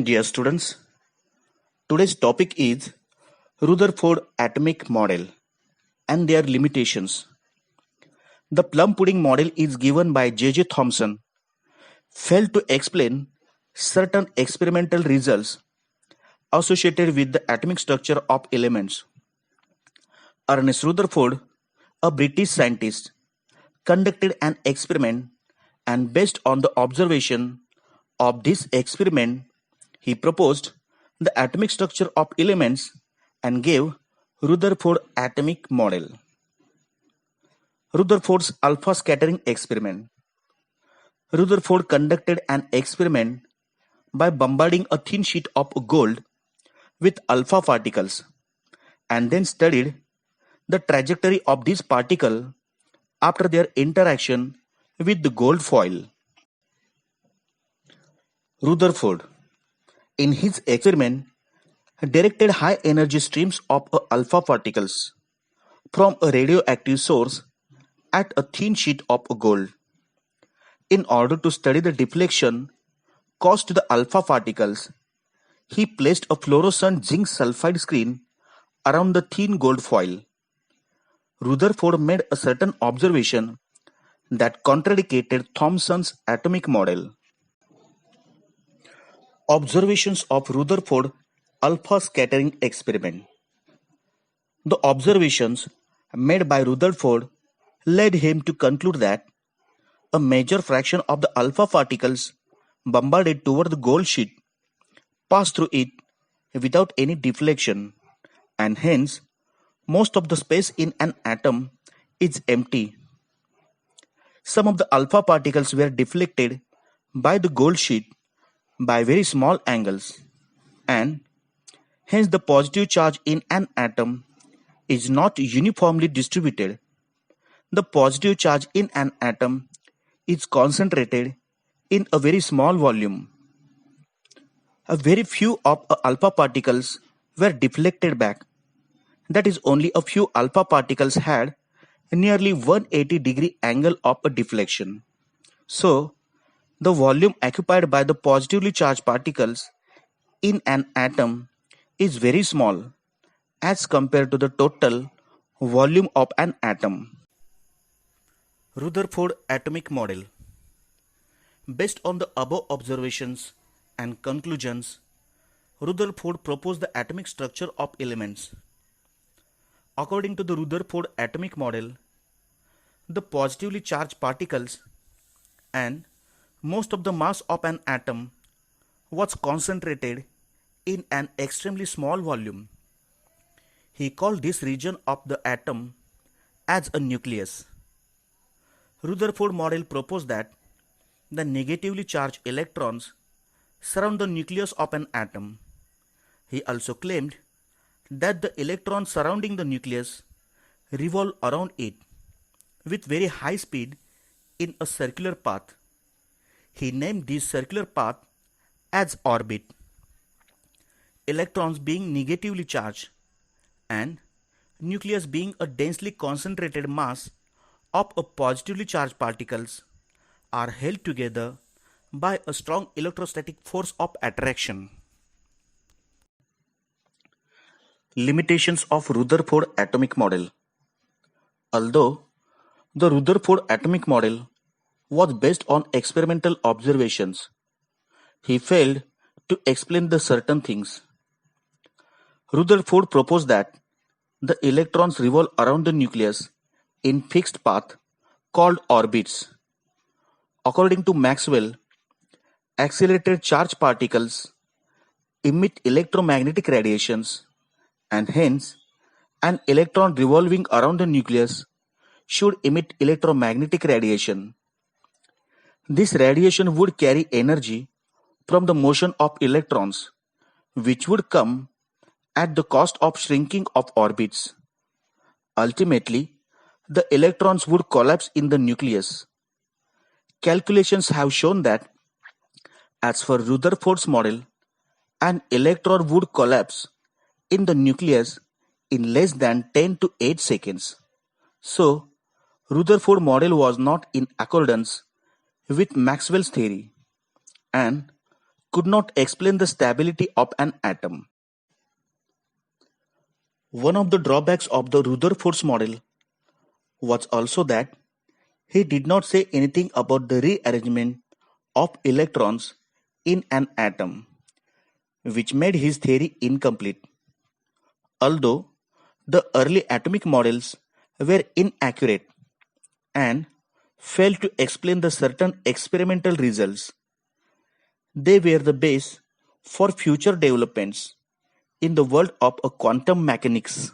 Dear students, today's topic is Rutherford atomic model and their limitations. The plum pudding model is given by J.J. Thomson, failed to explain certain experimental results associated with the atomic structure of elements. Ernest Rutherford, a British scientist, conducted an experiment, and based on the observation of this experiment, he proposed the atomic structure of elements and gave Rutherford atomic model. Rutherford's alpha scattering experiment. Rutherford conducted an experiment by bombarding a thin sheet of gold with alpha particles and then studied the trajectory of these particles after their interaction with the gold foil. Rutherford, in his experiment, directed high energy streams of alpha particles from a radioactive source at a thin sheet of gold. In order to study the deflection caused to the alpha particles, he placed a fluorescent zinc sulfide screen around the thin gold foil. Rutherford made a certain observation that contradicted Thomson's atomic model. Observations of Rutherford alpha scattering experiment. The observations made by Rutherford led him to conclude that a major fraction of the alpha particles bombarded toward the gold sheet pass through it without any deflection, and hence most of the space in an atom is empty. Some of the alpha particles were deflected by the gold sheet by very small angles, and hence the positive charge in an atom is not uniformly distributed. The positive charge in an atom is concentrated in a very small volume. A very few of alpha particles were deflected back. That is, only a few alpha particles had nearly 180-degree angle of a deflection. So, the volume occupied by the positively charged particles in an atom is very small as compared to the total volume of an atom. Rutherford atomic model. Based on the above observations and conclusions, Rutherford proposed the atomic structure of elements. According to the Rutherford atomic model, the positively charged particles and most of the mass of an atom was concentrated in an extremely small volume. He called this region of the atom as a nucleus. Rutherford model proposed that the negatively charged electrons surround the nucleus of an atom. He also claimed that the electrons surrounding the nucleus revolve around it with very high speed in a circular path. He named this circular path as orbit. Electrons being negatively charged and nucleus being a densely concentrated mass of a positively charged particles are held together by a strong electrostatic force of attraction. Limitations of Rutherford atomic model. Although the Rutherford atomic model was based on experimental observations, he failed to explain the certain things. Rutherford proposed that the electrons revolve around the nucleus in fixed path called orbits. According to Maxwell, accelerated charged particles emit electromagnetic radiations, and hence an electron revolving around the nucleus should emit electromagnetic radiation. This radiation would carry energy from the motion of electrons, which would come at the cost of shrinking of orbits. Ultimately, the electrons would collapse in the nucleus. Calculations have shown that, as for Rutherford's model, an electron would collapse in the nucleus in less than 10 to 8 seconds. So, Rutherford model was not in accordance with Maxwell's theory, and could not explain the stability of an atom. One of the drawbacks of the Rutherford's model was also that he did not say anything about the rearrangement of electrons in an atom, which made his theory incomplete. Although the early atomic models were inaccurate and failed to explain the certain experimental results, they were the base for future developments in the world of quantum mechanics.